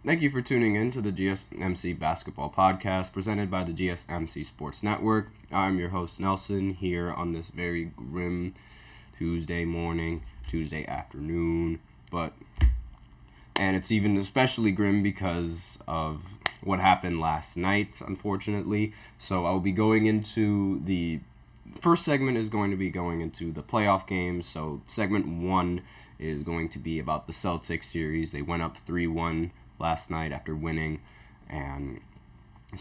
Thank you for tuning in to the GSMC Basketball Podcast presented by the GSMC Sports Network. I'm your host, Nelson, here on this very grim Tuesday morning, Tuesday afternoon, and it's even especially grim because of what happened last night, unfortunately. So I'll be going into the first segment is going to be going into the playoff games. So segment 1 is going to be about the Celtics series. They went up 3-1 last night after winning, and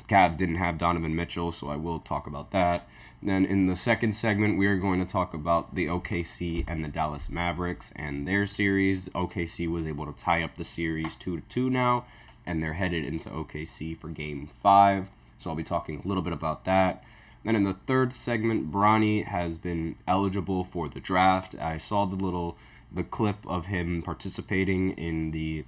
Cavs didn't have Donovan Mitchell, so I will talk about that. Then in the second segment, we are going to talk about the OKC and the Dallas Mavericks and their series. OKC was able to tie up the series 2-2 now, and they're headed into OKC for Game 5, so I'll be talking a little bit about that. Then in the third segment, Bronny has been eligible for the draft. I saw the clip of him participating in the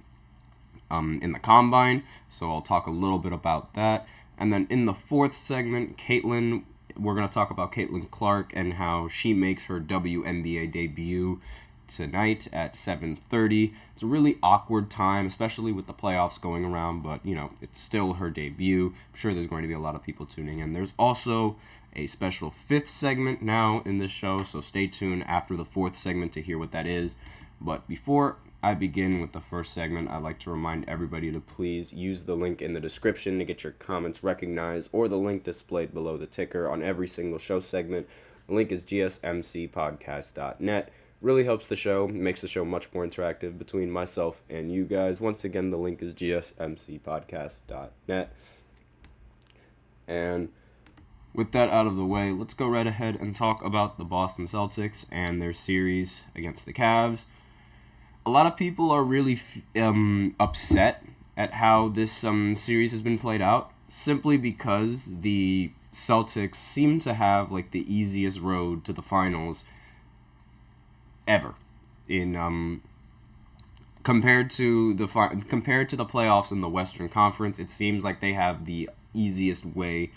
combine, so I'll talk a little bit about that. And then in the fourth segment, we're going to talk about Caitlin Clark and how she makes her WNBA debut tonight at 7:30. It's a really awkward time, especially with the playoffs going around, but, it's still her debut. I'm sure there's going to be a lot of people tuning in. There's also a special fifth segment now in this show, so stay tuned after the fourth segment to hear what that is. But before I begin with the first segment, I'd like to remind everybody to please use the link in the description to get your comments recognized, or the link displayed below the ticker on every single show segment. The link is GSMCpodcast.net. Really helps the show, makes the show much more interactive between myself and you guys. Once again, the link is GSMCpodcast.net. And with that out of the way, let's go right ahead and talk about the Boston Celtics and their series against the Cavs. A lot of people are really upset at how this series has been played out, simply because the Celtics seem to have the easiest road to the finals ever. Compared to the playoffs in the Western Conference, it seems like they have the easiest way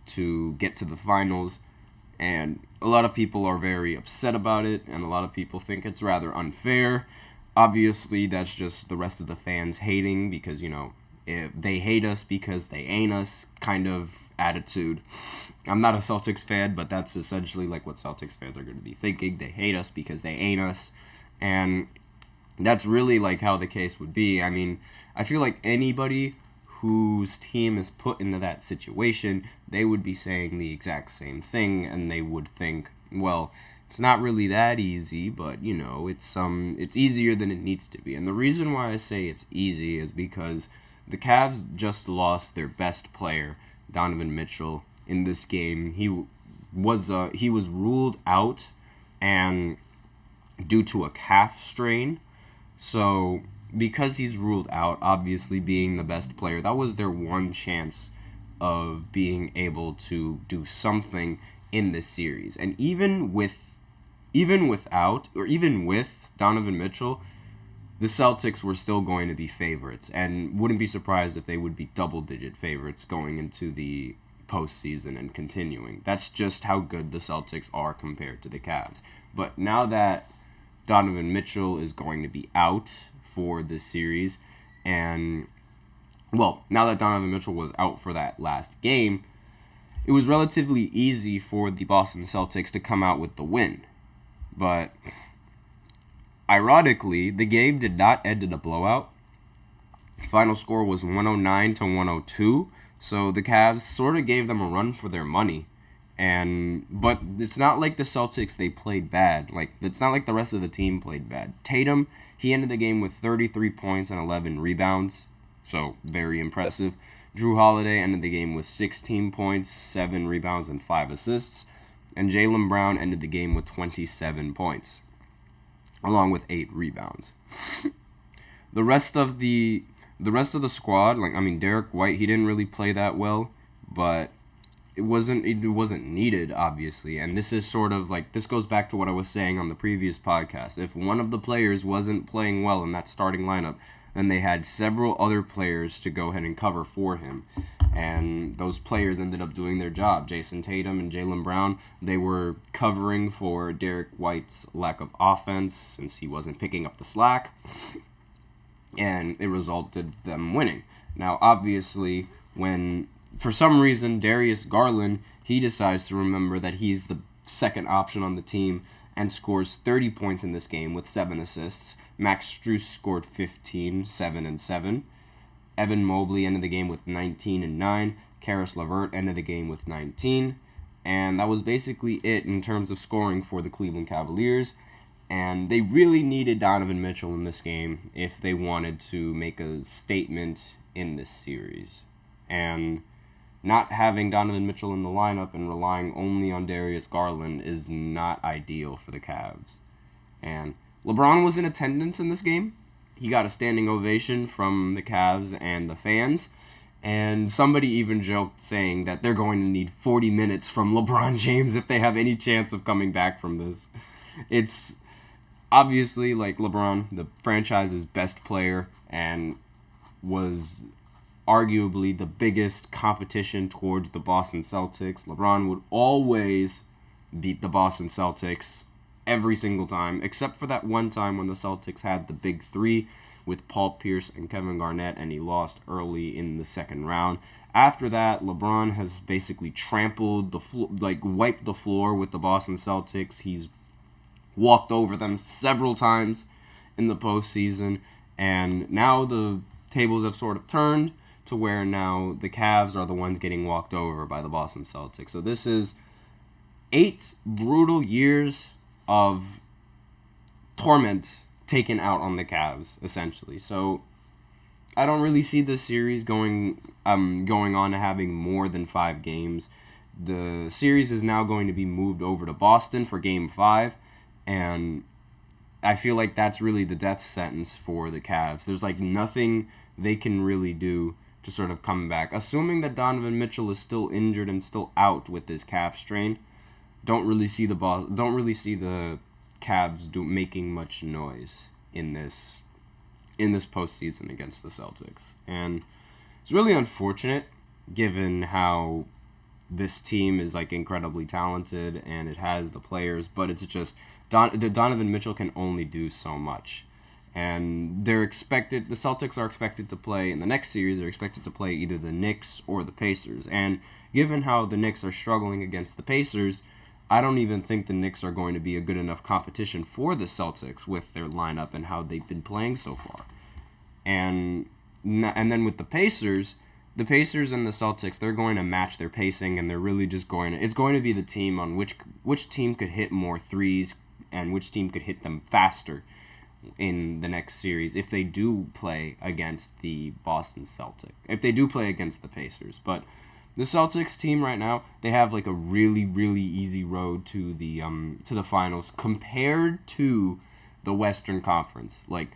to get to the finals, and a lot of people are very upset about it, and a lot of people think it's rather unfair. Obviously, that's just the rest of the fans hating because, if they hate us because they ain't us kind of attitude. I'm not a Celtics fan, but that's essentially what Celtics fans are going to be thinking. They hate us because they ain't us. And that's really how the case would be. I mean, I feel like anybody whose team is put into that situation, they would be saying the exact same thing, and they would think, well, it's not really that easy, but it's easier than it needs to be. And the reason why I say it's easy is because the Cavs just lost their best player, Donovan Mitchell, in this game. He was ruled out and due to a calf strain. So because he's ruled out, obviously being the best player, that was their one chance of being able to do something in this series. And even with Donovan Mitchell, the Celtics were still going to be favorites, and wouldn't be surprised if they would be double-digit favorites going into the postseason and continuing. That's just how good the Celtics are compared to the Cavs. But now that Donovan Mitchell is going to be out for this series, now that Donovan Mitchell was out for that last game, it was relatively easy for the Boston Celtics to come out with the win. But ironically, the game did not end in a blowout. Final score was 109-102, so the Cavs sort of gave them a run for their money. But it's not like the Celtics, they played bad. It's not like the rest of the team played bad. Tatum, he ended the game with 33 points and 11 rebounds, so very impressive. Jrue Holiday ended the game with 16 points, 7 rebounds, and 5 assists. And Jaylen Brown ended the game with 27 points, along with 8 rebounds. The rest of the squad, Derek White, he didn't really play that well, but it wasn't needed, obviously. And this is sort of this goes back to what I was saying on the previous podcast. If one of the players wasn't playing well in that starting lineup, then they had several other players to go ahead and cover for him. And those players ended up doing their job. Jason Tatum and Jaylen Brown, they were covering for Derek White's lack of offense since he wasn't picking up the slack. and it resulted them winning. Now, obviously, when for some reason Darius Garland, he decides to remember that he's the second option on the team and scores 30 points in this game with 7 assists. Max Strus scored 15, 7 and 7. Evan Mobley ended the game with 19 and 9. Karis LeVert ended the game with 19. And that was basically it in terms of scoring for the Cleveland Cavaliers. And they really needed Donovan Mitchell in this game if they wanted to make a statement in this series. And not having Donovan Mitchell in the lineup and relying only on Darius Garland is not ideal for the Cavs. And LeBron was in attendance in this game. He got a standing ovation from the Cavs and the fans. And somebody even joked saying that they're going to need 40 minutes from LeBron James if they have any chance of coming back from this. It's obviously, like, LeBron, the franchise's best player, and was arguably the biggest competition towards the Boston Celtics. LeBron would always beat the Boston Celtics every single time, except for that one time when the Celtics had the big three with Paul Pierce and Kevin Garnett, and he lost early in the second round. After that, LeBron has basically trampled the wiped the floor with the Boston Celtics. He's walked over them several times in the postseason, and now the tables have sort of turned to where now the Cavs are the ones getting walked over by the Boston Celtics. So this is 8 brutal years of torment taken out on the Cavs, essentially. So I don't really see this series going on to having more than 5 games. The series is now going to be moved over to Boston for Game 5, and I feel like that's really the death sentence for the Cavs. There's like nothing they can really do to sort of come back. Assuming that Donovan Mitchell is still injured and still out with his calf strain, don't really see the Cavs making much noise in this postseason against the Celtics. And it's really unfortunate given how this team is like incredibly talented and it has the players, but it's just Donovan Mitchell can only do so much. And the Celtics are expected to play in the next series, they're expected to play either the Knicks or the Pacers. And given how the Knicks are struggling against the Pacers, I don't even think the Knicks are going to be a good enough competition for the Celtics with their lineup and how they've been playing so far. And then with the Pacers and the Celtics, they're going to match their pacing, and they're really just it's going to be the team on which team could hit more threes and which team could hit them faster in the next series if they do play against the Boston Celtics, if they do play against the Pacers. But the Celtics team right now, they have like a really, really easy road to the finals compared to the Western Conference. Like,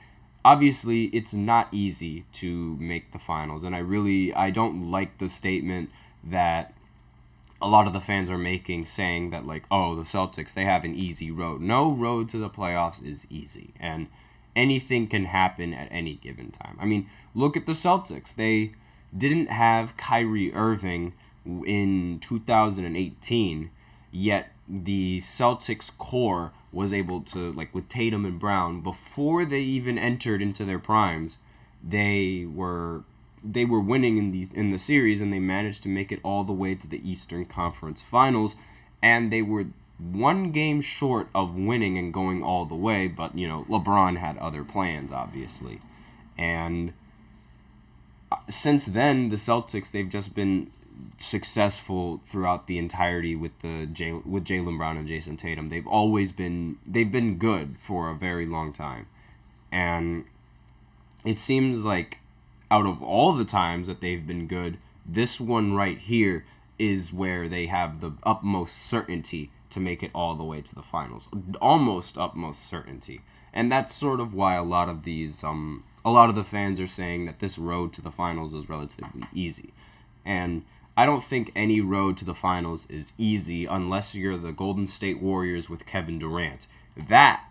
obviously, it's not easy to make the finals, and I don't like the statement that a lot of the fans are making, saying that, like, oh, the Celtics, they have an easy road. No road to the playoffs is easy, and anything can happen at any given time. I mean, look at the Celtics. They didn't have Kyrie Irving in 2018, yet the Celtics core was able to, like, with Tatum and Brown, before they even entered into their primes, they were winning in the series, and they managed to make it all the way to the Eastern Conference Finals, and they were one game short of winning and going all the way, but, LeBron had other plans, obviously. And since then, the Celtics, they've just been successful throughout the entirety with Jaylen Brown and Jason Tatum. They've been good for a very long time. And it seems like out of all the times that they've been good, this one right here is where they have the utmost certainty to make it all the way to the finals. Almost utmost certainty. And that's sort of why a lot of the fans are saying that this road to the finals is relatively easy. And I don't think any road to the finals is easy unless you're the Golden State Warriors with Kevin Durant. That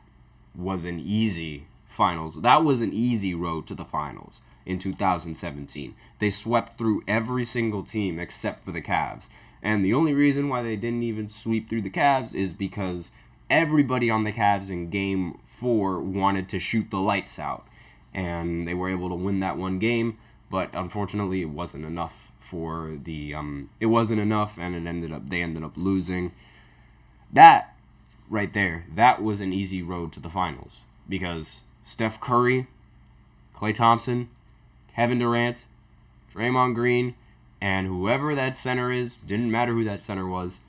was an easy finals. That was an easy road to the finals in 2017. They swept through every single team except for the Cavs. And the only reason why they didn't even sweep through the Cavs is because everybody on the Cavs in Game 4 wanted to shoot the lights out. and they were able to win that one game, but unfortunately it wasn't enough and they ended up losing. That right there, that was an easy road to the finals, because Steph Curry, Klay Thompson, Kevin Durant, Draymond Green, and whoever that center is, didn't matter who that center was,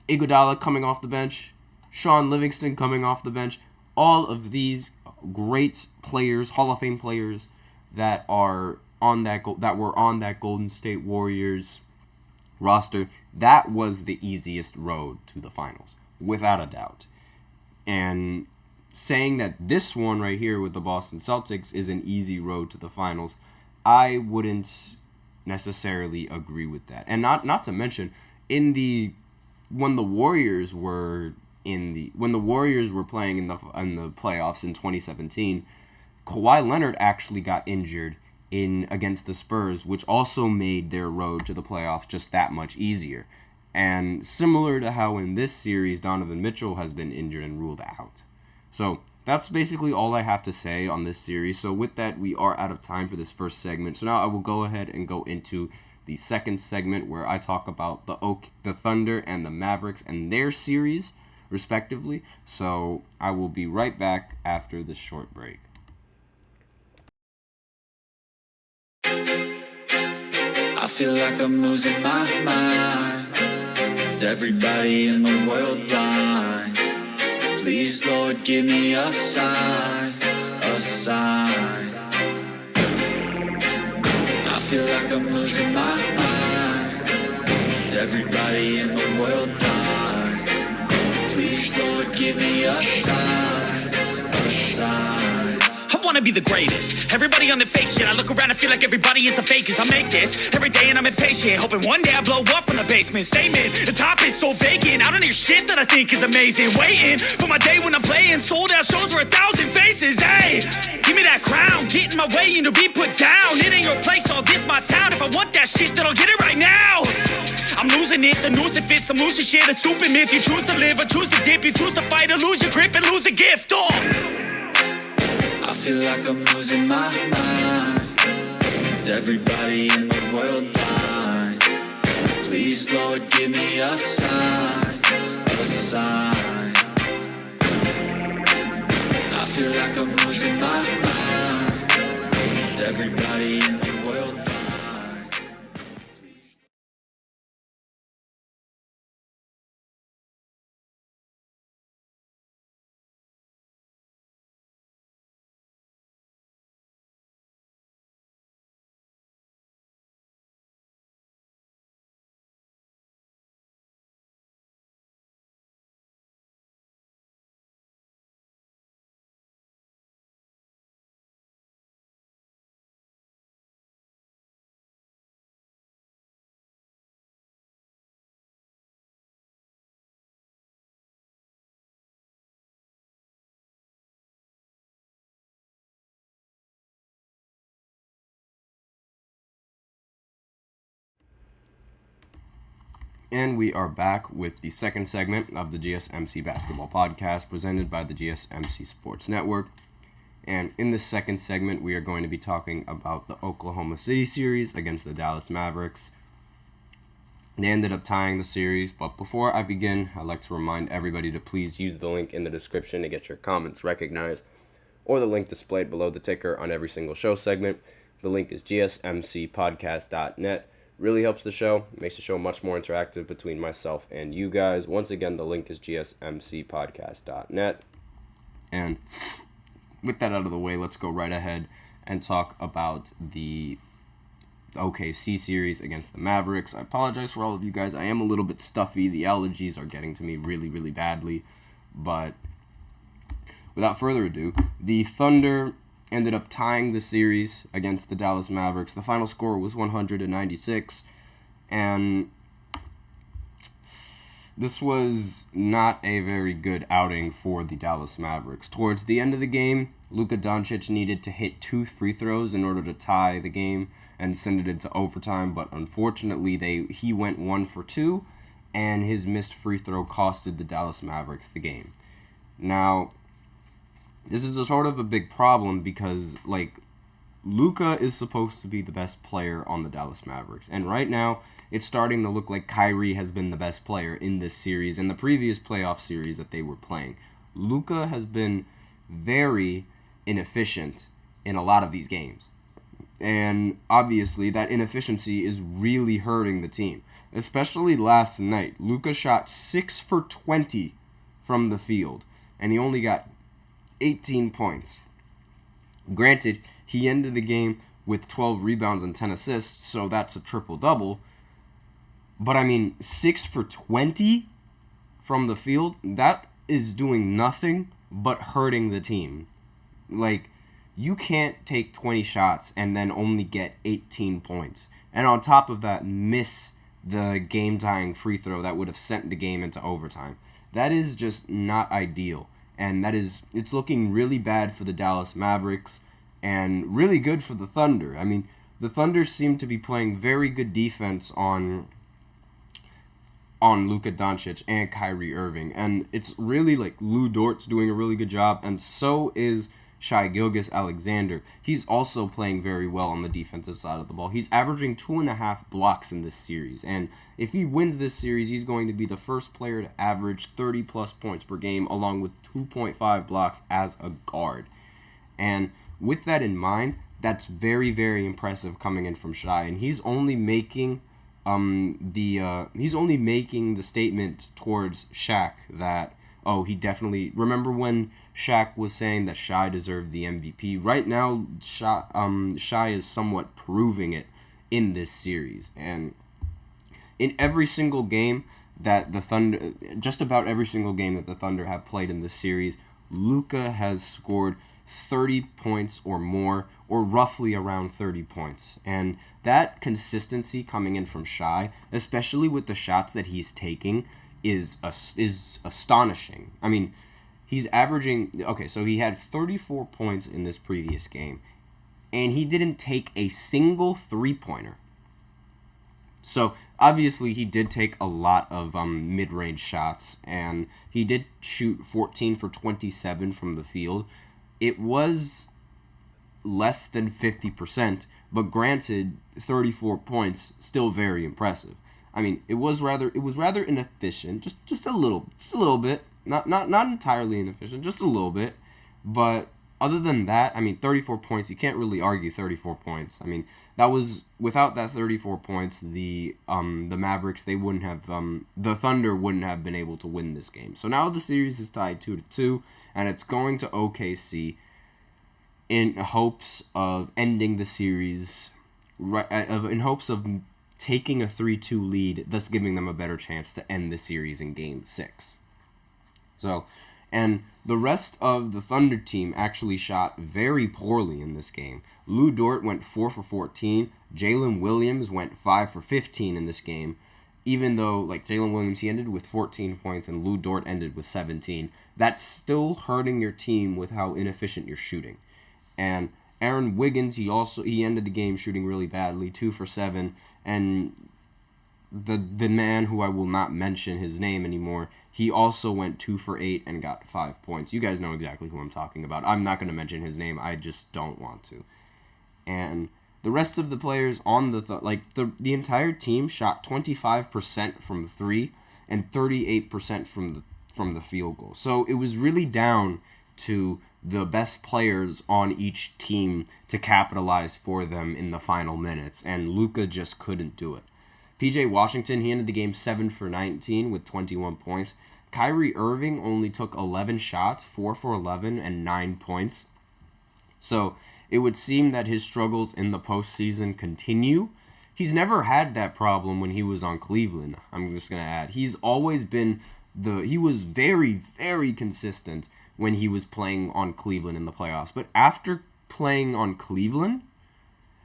Iguodala coming off the bench, Sean Livingston coming off the bench, all of these great players, Hall of Fame players that were on that Golden State Warriors roster, that was the easiest road to the finals, without a doubt. And saying that this one right here with the Boston Celtics is an easy road to the finals, I wouldn't necessarily agree with that. And not to mention, when the Warriors were playing in the playoffs in 2017, Kawhi Leonard actually got injured against the Spurs, which also made their road to the playoffs just that much easier. And similar to how in this series Donovan Mitchell has been injured and ruled out. So that's basically all I have to say on this series. So with that, we are out of time for this first segment. So now I will go ahead and go into the second segment, where I talk about the Thunder and the Mavericks and their series, respectively. So I will be right back after this short break. I feel like I'm losing my mind. Is everybody in the world blind? Please, Lord, give me a sign, a sign. I feel like I'm losing my mind. Is everybody in the world blind? Please, Lord, give me a sign, a sign. I wanna be the greatest. Everybody on the fake shit. I look around and feel like everybody is the fakest. I make this every day and I'm impatient, hoping one day I blow up from the basement. Statement, the top is so vacant. I don't hear shit that I think is amazing. Waiting for my day when I'm playing sold out shows for 1,000 faces. Hey, give me that crown. Get in my way and to be put down. It ain't your place, all this my town. If I want that shit, then I'll get it right now. I'm losing it, the noose it fits. Some losing shit, a stupid myth. You choose to live or choose to dip. You choose to fight or lose your grip and lose a gift. I feel like I'm losing my mind. Is everybody in the world blind? Please, Lord, give me a sign, a sign. I feel like I'm losing my mind. Is everybody in the world blind? And we are back with the second segment of the GSMC Basketball Podcast, presented by the GSMC Sports Network. And in this second segment, we are going to be talking about the Oklahoma City series against the Dallas Mavericks. They ended up tying the series, but before I begin, I'd like to remind everybody to please use the link in the description to get your comments recognized, or the link displayed below the ticker on every single show segment. The link is gsmcpodcast.net. Really helps the show, makes the show much more interactive between myself and you guys. Once again, the link is gsmcpodcast.net. And with that out of the way, let's go right ahead and talk about the OKC series against the Mavericks. I apologize for all of you guys. I am a little bit stuffy. The allergies are getting to me really, really badly. But without further ado, the Thunder ended up tying the series against the Dallas Mavericks. The final score was 196, and this was not a very good outing for the Dallas Mavericks. Towards the end of the game, Luka Doncic needed to hit 2 free throws in order to tie the game and send it into overtime, but unfortunately he went 1 for 2, and his missed free throw costed the Dallas Mavericks the game. Now, this is a sort of a big problem because, like, Luka is supposed to be the best player on the Dallas Mavericks. And right now, it's starting to look like Kyrie has been the best player in this series and the previous playoff series that they were playing. Luka has been very inefficient in a lot of these games. And obviously, that inefficiency is really hurting the team. Especially last night. Luka shot 6 for 20 from the field. And he only got 18 points. Granted, he ended the game with 12 rebounds and 10 assists, so that's a triple-double. But, 6 for 20 from the field, that is doing nothing but hurting the team. Like, you can't take 20 shots and then only get 18 points. And on top of that, miss the game-tying free throw that would have sent the game into overtime. That is just not ideal. And it's looking really bad for the Dallas Mavericks and really good for the Thunder. The Thunder seem to be playing very good defense on Luka Doncic and Kyrie Irving. And it's really like Lou Dort's doing a really good job, and so is Shai Gilgeous-Alexander. He's also playing very well on the defensive side of the ball. He's averaging 2.5 blocks in this series. And if he wins this series, he's going to be the first player to average 30-plus points per game, along with 2.5 blocks as a guard. And with that in mind, that's very, very impressive coming in from Shai. And he's only making the statement towards Shaq that, he definitely... Remember when Shaq was saying that Shai deserved the MVP? Right now, Shai is somewhat proving it in this series. And in every single game that the Thunder... Just about every single game that the Thunder have played in this series, Luka has scored 30 points or more, or roughly around 30 points. And that consistency coming in from Shai, especially with the shots that he's taking, is astonishing. He's averaging... Okay, so he had 34 points in this previous game, and he didn't take a single three-pointer. So, obviously, he did take a lot of mid-range shots, and he did shoot 14 for 27 from the field. It was less than 50%, but granted, 34 points, still very impressive. It was rather inefficient, just a little bit, not entirely inefficient, just a little bit. But other than that, 34 points, you can't really argue 34 points. That was, without that 34 points, the Mavericks, they wouldn't have, the Thunder wouldn't have been able to win this game. So now the series is tied 2-2, and it's going to OKC in hopes of ending the series, in hopes of taking a 3-2 lead, thus giving them a better chance to end the series in Game 6. So, and the rest of the Thunder team actually shot very poorly in this game. Lou Dort went 4 for 14. Jalen Williams went 5 for 15 in this game. Even though, Jalen Williams, he ended with 14 points and Lou Dort ended with 17. That's still hurting your team with how inefficient you're shooting. And Aaron Wiggins, he ended the game shooting really badly, 2 for 7. And the man who I will not mention his name anymore, he also went 2 for 8 and got 5 points. You guys know exactly who I'm talking about. I'm not going to mention his name. I just don't want to. And the rest of the players on the entire team shot 25% from 3 and 38% from the field goal. So it was really down to the best players on each team to capitalize for them in the final minutes, and Luka just couldn't do it. PJ Washington, he ended the game 7 for 19 with 21 points. Kyrie Irving only took 11 shots, 4 for 11, and 9 points. So it would seem that his struggles in the postseason continue. He's never had that problem when he was on Cleveland, I'm just going to add. He's always been he was very, very consistent when he was playing on Cleveland in the playoffs. But after playing on Cleveland,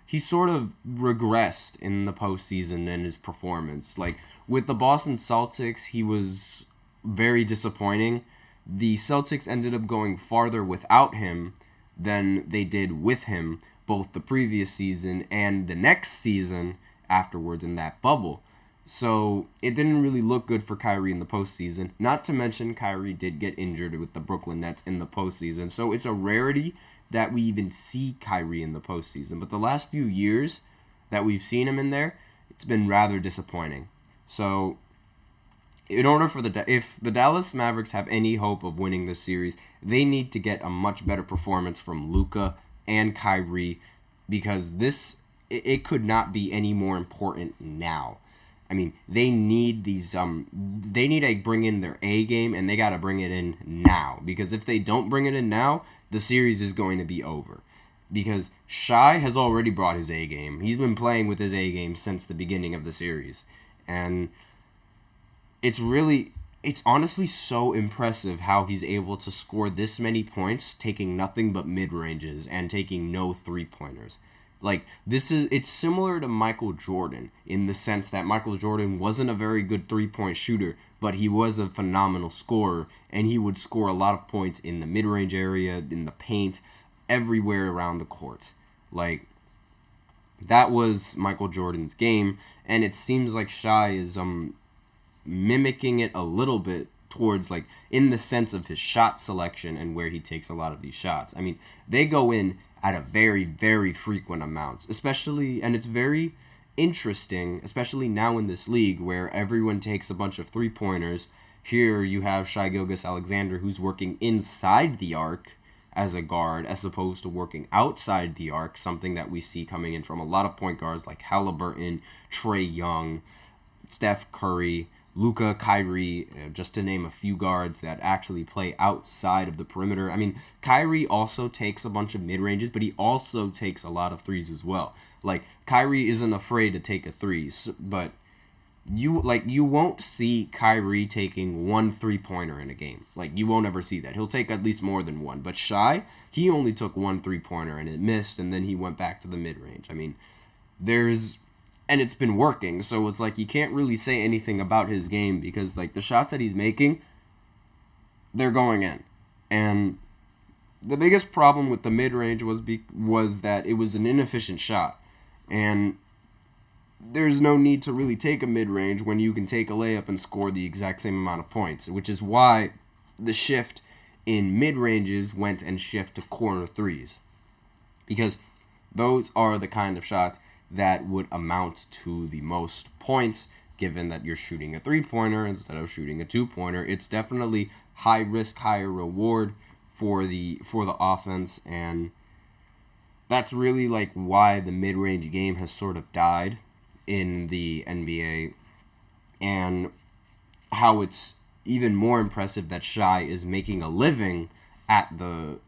he sort of regressed in the postseason in his performance. With the Boston Celtics, he was very disappointing. The Celtics ended up going farther without him than they did with him, both the previous season and the next season afterwards in that bubble. So it didn't really look good for Kyrie in the postseason. Not to mention Kyrie did get injured with the Brooklyn Nets in the postseason. So it's a rarity that we even see Kyrie in the postseason. But the last few years that we've seen him in there, it's been rather disappointing. So in order for if the Dallas Mavericks have any hope of winning this series, they need to get a much better performance from Luka and Kyrie, because it could not be any more important now. I mean, they need they need to bring in their A game, and they got to bring it in now. Because if they don't bring it in now, the series is going to be over. Because Shai has already brought his A game. He's been playing with his A game since the beginning of the series. And it's honestly so impressive how he's able to score this many points, taking nothing but mid-ranges and taking no three-pointers. Like, it's similar to Michael Jordan in the sense that Michael Jordan wasn't a very good three-point shooter, but he was a phenomenal scorer, and he would score a lot of points in the mid-range area, in the paint, everywhere around the court. Like, that was Michael Jordan's game, and it seems like Shai is mimicking it a little bit towards, like, in the sense of his shot selection and where he takes a lot of these shots. I mean, they go in at a very, very frequent amounts, and it's very interesting, especially now in this league where everyone takes a bunch of three-pointers. Here you have Shai Gilgeous-Alexander, who's working inside the arc as a guard as opposed to working outside the arc, something that we see coming in from a lot of point guards like Halliburton, Trae Young, Steph Curry, Luka, Kyrie, just to name a few guards that actually play outside of the perimeter. I mean, Kyrie also takes a bunch of mid-ranges, but he also takes a lot of threes as well. Like, Kyrie isn't afraid to take a three, but you won't see Kyrie taking one three-pointer in a game. Like, you won't ever see that. He'll take at least more than one. But Shai, he only took one three-pointer and it missed, and then he went back to the mid-range. I mean, and it's been working, so it's like you can't really say anything about his game because, like, the shots that he's making, they're going in. And the biggest problem with the mid-range was that it was an inefficient shot. And there's no need to really take a mid-range when you can take a layup and score the exact same amount of points, which is why the shift in mid-ranges went and shift to corner threes. Because those are the kind of shots that would amount to the most points, given that you're shooting a three-pointer instead of shooting a two-pointer. It's definitely high risk, higher reward for the offense, and that's really like why the mid-range game has sort of died in the NBA, and how it's even more impressive that Shai is making a living at the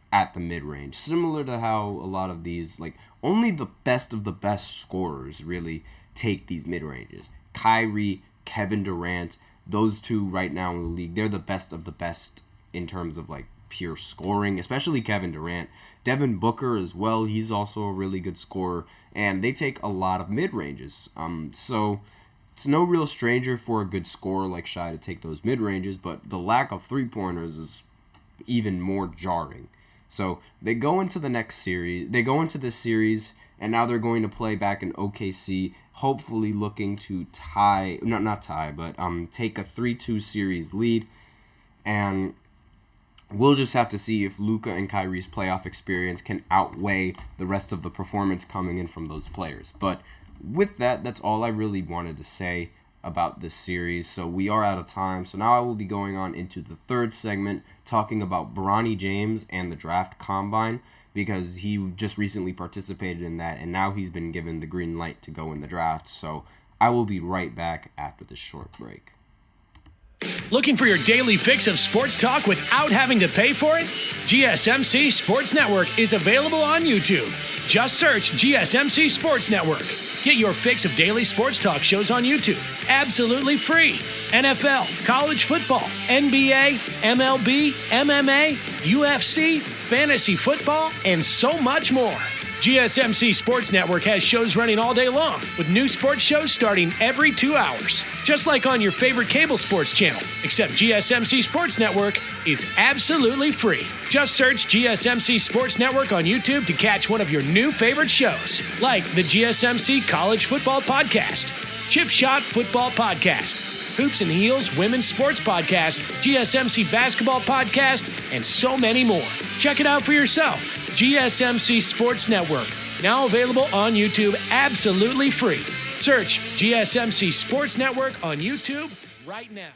mid-range. Similar to how a lot of these, like, only the best of the best scorers really take these mid-ranges. Kyrie, Kevin Durant, those two right now in the league, they're the best of the best in terms of, like, pure scoring, especially Kevin Durant. Devin Booker as well, he's also a really good scorer, and they take a lot of mid-ranges. So it's no real stranger for a good scorer like Shai to take those mid-ranges, but the lack of three-pointers is even more jarring. So they go into the next series. They go into this series, and now they're going to play back in OKC, hopefully looking to take a 3-2 series lead. And we'll just have to see if Luka and Kyrie's playoff experience can outweigh the rest of the performance coming in from those players. But with that, that's all I really wanted to say about this series. So we are out of time. So now I will be going on into the third segment, talking about Bronny James and the draft combine, because he just recently participated in that, and now he's been given the green light to go in the draft. So I will be right back after this short break. Looking for your daily fix of sports talk without having to pay for it? GSMC Sports Network is available on YouTube. Just search GSMC Sports Network. Get your fix of daily sports talk shows on YouTube, absolutely free. NFL, college football, NBA, MLB, MMA, UFC, fantasy football, and so much more. GSMC Sports Network has shows running all day long, with new sports shows starting every 2 hours. Just like on your favorite cable sports channel, except GSMC Sports Network is absolutely free. Just search GSMC Sports Network on YouTube to catch one of your new favorite shows, like the GSMC College Football Podcast. Chip Shot Football Podcast, Hoops and Heels Women's Sports Podcast, GSMC Basketball Podcast, and so many more. Check it out for yourself. GSMC Sports Network, now available on YouTube absolutely free. Search GSMC Sports Network on YouTube right now.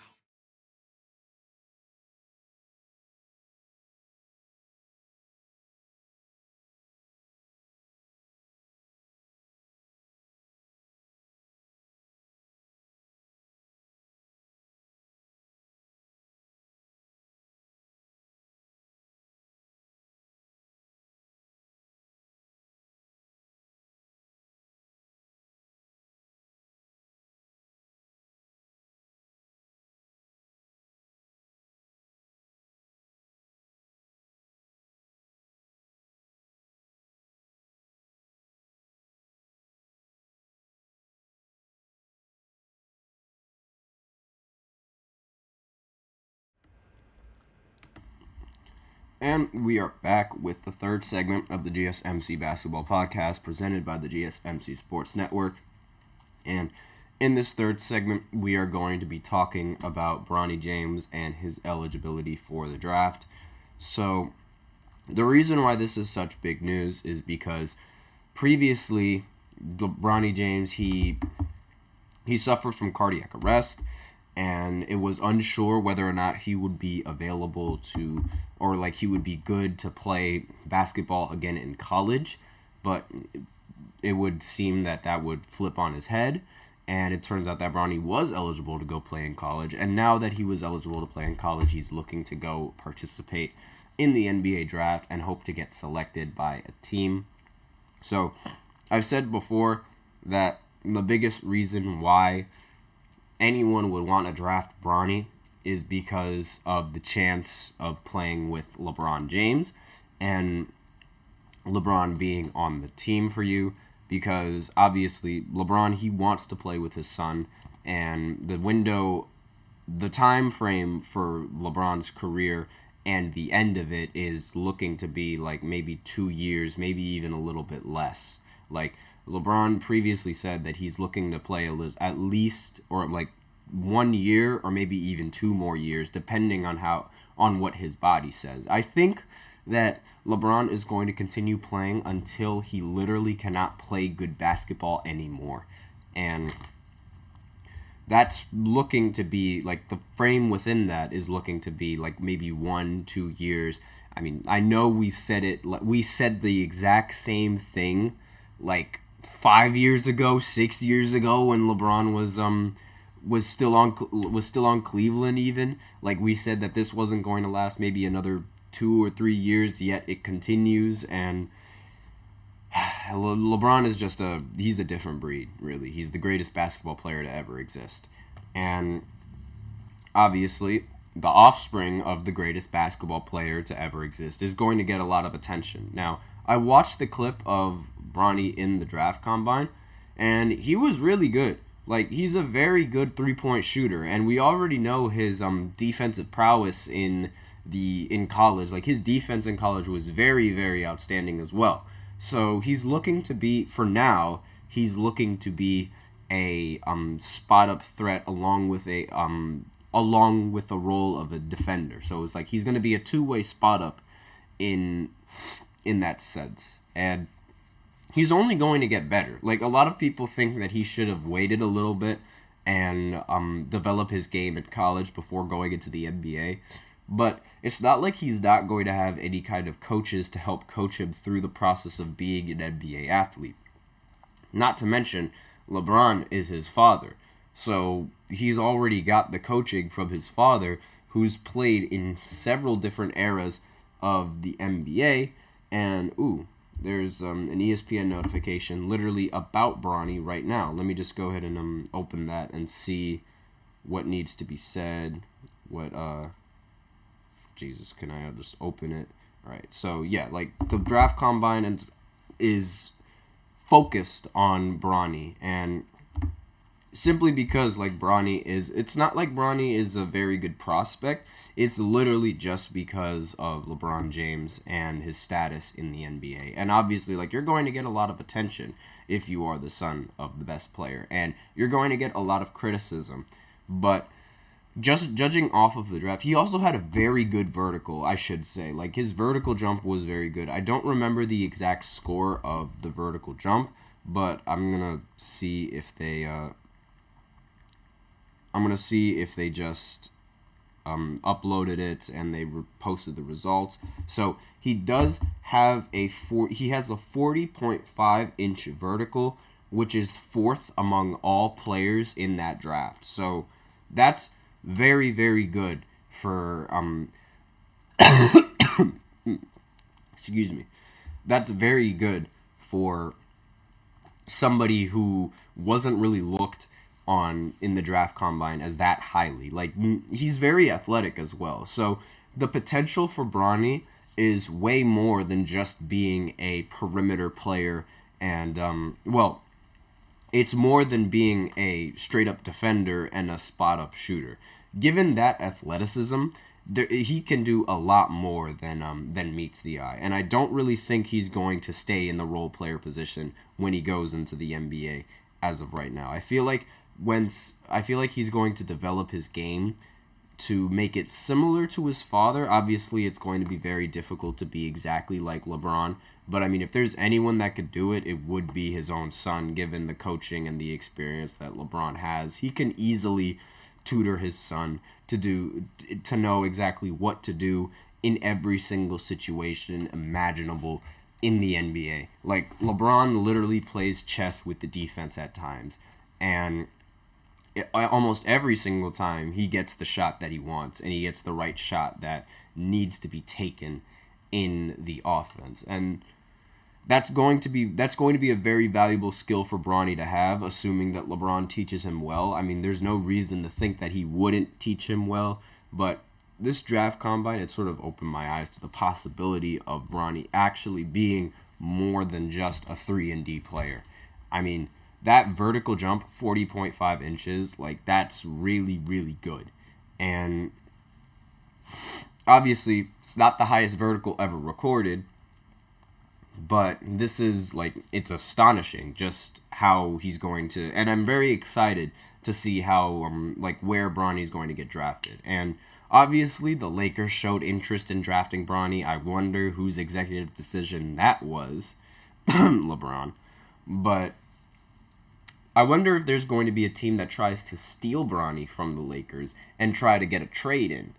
And we are back with the third segment of the GSMC Basketball Podcast presented by the GSMC Sports Network. And in this third segment, we are going to be talking about Bronny James and his eligibility for the draft. So, the reason why this is such big news is because previously, Bronny James, he suffered from cardiac arrest, and it was unsure whether or not he would be available to, or like he would be good to play basketball again in college, but it would seem that that would flip on his head, and it turns out that Bronny was eligible to go play in college, and now that he was eligible to play in college, he's looking to go participate in the NBA draft and hope to get selected by a team. So, I've said before that the biggest reason why anyone would want to draft Bronny is because of the chance of playing with LeBron James and LeBron being on the team for you, because obviously LeBron, he wants to play with his son, and the time frame for LeBron's career and the end of it is looking to be like maybe 2 years, maybe even a little bit less. Like LeBron previously said that he's looking to play at least, or like 1 year or maybe even 2 more years, depending on what his body says. I think that LeBron is going to continue playing until he literally cannot play good basketball anymore. And that's looking to be, like, the frame within that is looking to be, like, maybe 1-2 years. I mean, I know we said the exact same thing, like, 5 years ago, 6 years ago, when LeBron was still on Cleveland even. Like, we said that this wasn't going to last maybe another 2 or 3 years, yet it continues, and LeBron is he's a different breed, really. He's the greatest basketball player to ever exist. And obviously, the offspring of the greatest basketball player to ever exist is going to get a lot of attention. Now, I watched the clip of Bronny in the draft combine, and he was really good. Like, he's a very good three-point shooter, and we already know his defensive prowess in college. Like, his defense in college was very, very outstanding as well. So he's looking to be, for now, a spot-up threat along with the role of a defender. So it's like he's going to be a two-way spot-up in that sense. And he's only going to get better. Like, a lot of people think that he should have waited a little bit and develop his game in college before going into the NBA. But it's not like he's not going to have any kind of coaches to help coach him through the process of being an NBA athlete. Not to mention, LeBron is his father. So he's already got the coaching from his father, who's played in several different eras of the NBA. And, there's an ESPN notification literally about Bronny right now. Let me just go ahead and open that and see what needs to be said. Jesus, can I just open it? All right, so yeah, like the draft combine is focused on Bronny, and simply because it's not like Bronny is a very good prospect. It's literally just because of LeBron James and his status in the NBA. And obviously, you're going to get a lot of attention if you are the son of the best player, and you're going to get a lot of criticism. But just judging off of the draft, he also had a very good vertical, I should say. His vertical jump was very good. I don't remember the exact score of the vertical jump, but I'm gonna see if they just uploaded it and they posted the results. So he does have he has a 40.5 inch vertical, which is 4th among all players in that draft. So that's very, very good for excuse me. That's very good for somebody who wasn't really looked on in the draft combine as that highly. He's very athletic as well. So the potential for Bronny is way more than just being a perimeter player and it's more than being a straight up defender and a spot up shooter. Given that athleticism, he can do a lot more than meets the eye. And I don't really think he's going to stay in the role player position when he goes into the NBA as of right now. I feel like he's going to develop his game to make it similar to his father. Obviously, it's going to be very difficult to be exactly like LeBron. But, I mean, if there's anyone that could do it, it would be his own son, given the coaching and the experience that LeBron has. He can easily tutor his son to know exactly what to do in every single situation imaginable in the NBA. LeBron literally plays chess with the defense at times. And almost every single time he gets the shot that he wants, and he gets the right shot that needs to be taken in the offense. And that's going to be a very valuable skill for Bronny to have, assuming that LeBron teaches him well. I mean, there's no reason to think that he wouldn't teach him well, but this draft combine, it sort of opened my eyes to the possibility of Bronny actually being more than just a 3-and-D player. I mean, that vertical jump, 40.5 inches, that's really, really good. And obviously, it's not the highest vertical ever recorded, but this is, it's astonishing just how he's going to... And I'm very excited to see how, where Bronny's going to get drafted. And obviously, the Lakers showed interest in drafting Bronny. I wonder whose executive decision that was. LeBron. But I wonder if there's going to be a team that tries to steal Bronny from the Lakers and try to get a trade in.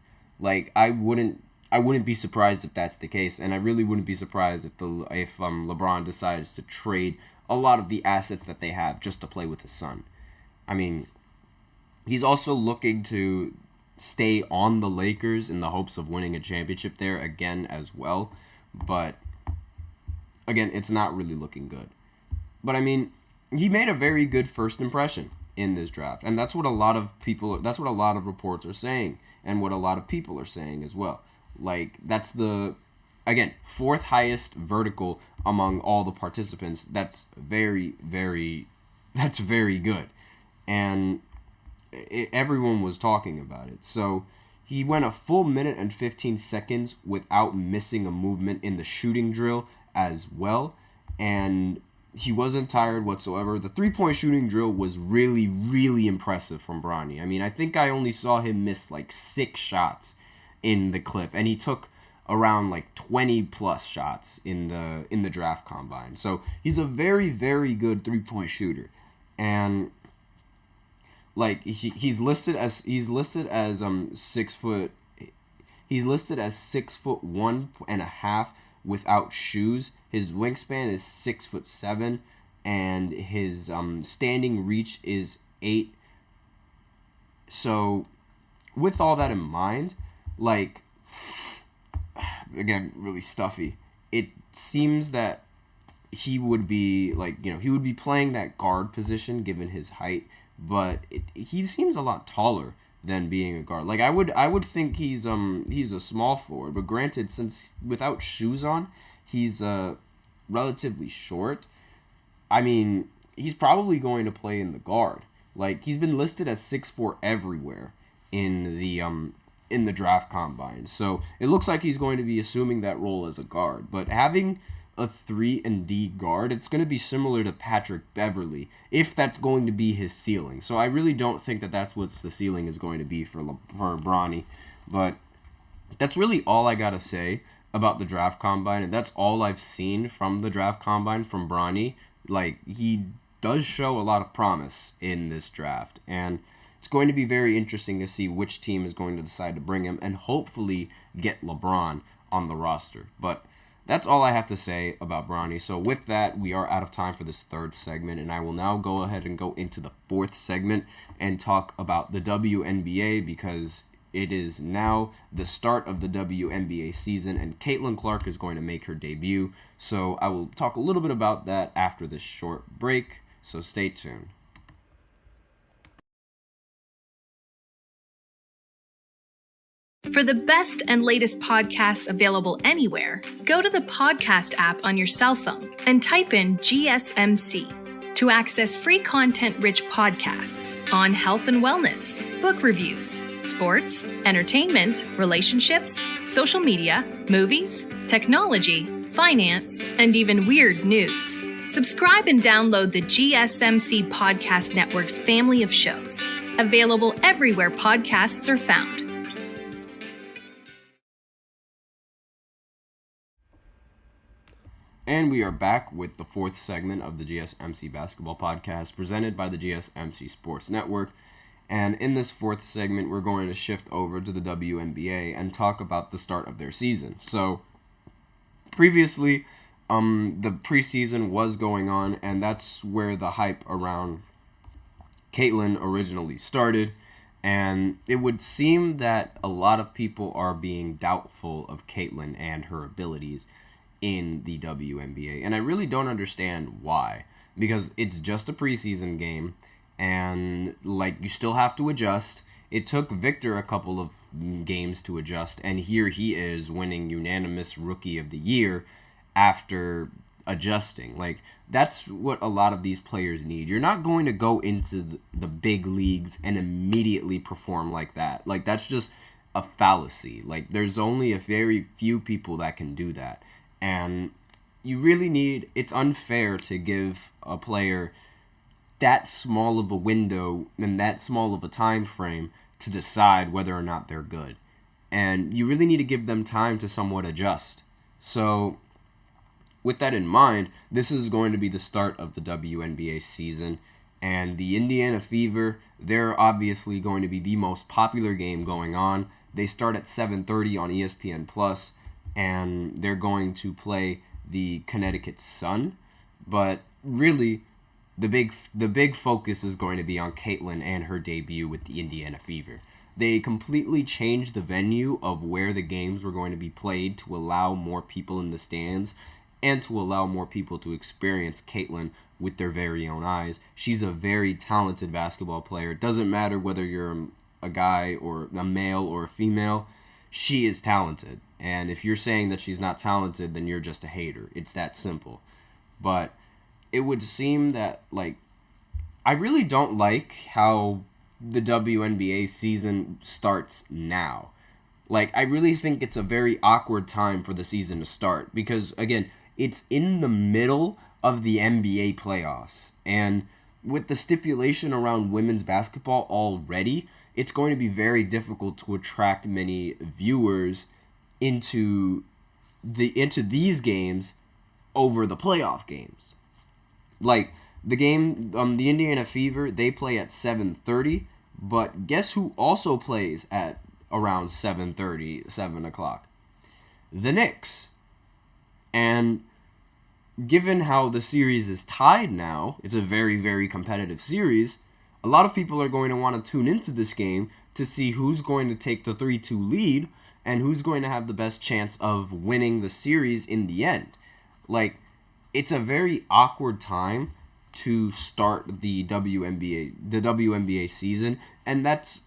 I wouldn't be surprised if that's the case, and I really wouldn't be surprised if LeBron decides to trade a lot of the assets that they have just to play with his son. I mean, he's also looking to stay on the Lakers in the hopes of winning a championship there again as well, but again, it's not really looking good. But I mean, he made a very good first impression in this draft, and that's what a lot of reports are saying, and what a lot of people are saying as well. That's the, again, 4th highest vertical among all the participants. That's very, very good. And everyone was talking about it. So he went a full minute and 15 seconds without missing a movement in the shooting drill as well. And he wasn't tired whatsoever. The 3-point shooting drill was really, really impressive from Bronny. I mean, I think I only saw him miss 6 shots in the clip, and he took around 20 plus shots in the draft combine. So he's a very, very good 3-point shooter, and he's listed as 6 foot. He's listed as 6'1.5" without shoes. His wingspan is 6'7", and his standing reach is 8. So, with all that in mind, again, really stuffy. It seems that he would be he would be playing that guard position given his height, but he seems a lot taller than being a guard. I would think he's a small forward, but granted, since without shoes on, he's relatively short. I mean, he's probably going to play in the guard Like, he's been listed as 6'4" everywhere in the draft combine. So it looks like he's going to be assuming that role as a guard. But having a 3-and-D guard, it's going to be similar to Patrick Beverley, if that's going to be his ceiling. So I really don't think that that's what the ceiling is going to be for Bronny. But that's really all I got to say about the draft combine, and that's all I've seen from the draft combine from Bronny. Like, he does show a lot of promise in this draft, and it's going to be very interesting to see which team is going to decide to bring him and hopefully get LeBron on the roster. But that's all I have to say about Bronny. So with that, we are out of time for this third segment, and I will now go ahead and go into the fourth segment and talk about the WNBA, because it is now the start of the WNBA season, and Caitlin Clark is going to make her debut. So I will talk a little bit about that after this short break, so stay tuned. For the best and latest podcasts available anywhere, go to the podcast app on your cell phone and type in GSMC to access free content-rich podcasts on health and wellness, book reviews, sports, entertainment, relationships, social media, movies, technology, finance, and even weird news. Subscribe and download the GSMC Podcast Network's family of shows, available everywhere podcasts are found. And we are back with the fourth segment of the GSMC Basketball Podcast, presented by the GSMC Sports Network. And in this fourth segment, we're going to shift over to the WNBA and talk about the start of their season. So, previously, the preseason was going on, and that's where the hype around Caitlin originally started. And it would seem that a lot of people are being doubtful of Caitlin and her abilities in the WNBA, and I really don't understand why, because it's just a preseason game, and like, you still have to adjust. It took Victor a couple of games to adjust, and here he is winning unanimous Rookie of the Year after adjusting. Like, that's what a lot of these players need. You're not going to go into the big leagues and immediately perform like that. Like, that's just a fallacy. Like, there's only a very few people that can do that. And you really need, it's unfair to give a player that small of a window and that small of a time frame to decide whether or not they're good. And you really need to give them time to somewhat adjust. So, with that in mind, this is going to be the start of the WNBA season. And the Indiana Fever, they're obviously going to be the most popular game going on. They start at 7:30 on ESPN+. And they're going to play the Connecticut Sun. But really, the big focus is going to be on Caitlin and her debut with the Indiana Fever. They completely changed the venue of where the games were going to be played to allow more people in the stands and to allow more people to experience Caitlin with their very own eyes. She's a very talented basketball player. It doesn't matter whether you're a guy or a male or a female. She is talented. And if you're saying that she's not talented, then you're just a hater. It's that simple. But it would seem that, like, I really don't like how the WNBA season starts now. Like, I really think it's a very awkward time for the season to start. Because, again, it's in the middle of the NBA playoffs. And with the stipulation around women's basketball already, it's going to be very difficult to attract many viewers into these games over the playoff games. Like, the game, the Indiana Fever, they play at 7:30, but guess who also plays at around 7:30, 7 o'clock? The Knicks. And given how the series is tied now, it's a very, very competitive series, a lot of people are going to want to tune into this game to see who's going to take the 3-2 lead and who's going to have the best chance of winning the series in the end. Like, it's a very awkward time to start the WNBA season, and that's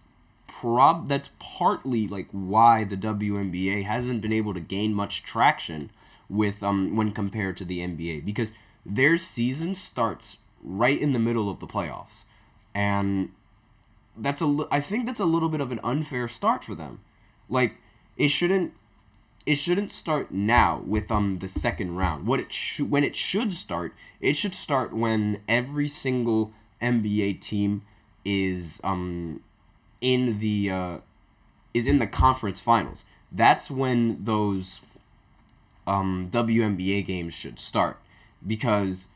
partly like why the WNBA hasn't been able to gain much traction with when compared to the NBA, because their season starts right in the middle of the playoffs. And I think that's a little bit of an unfair start for them. Like, it shouldn't start now with the second round. When it should start when every single NBA team is in the conference finals. That's when those WNBA games should start, because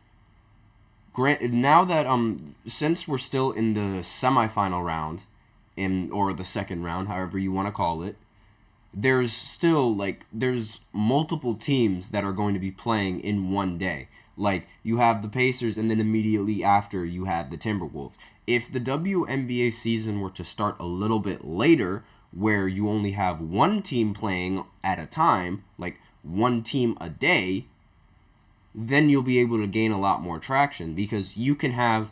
now that since we're still in the semifinal round, or the second round, however you want to call it, there's multiple teams that are going to be playing in one day. Like, you have the Pacers, and then immediately after you have the Timberwolves. If the WNBA season were to start a little bit later, where you only have one team playing at a time, like one team a day, then you'll be able to gain a lot more traction, because you can have,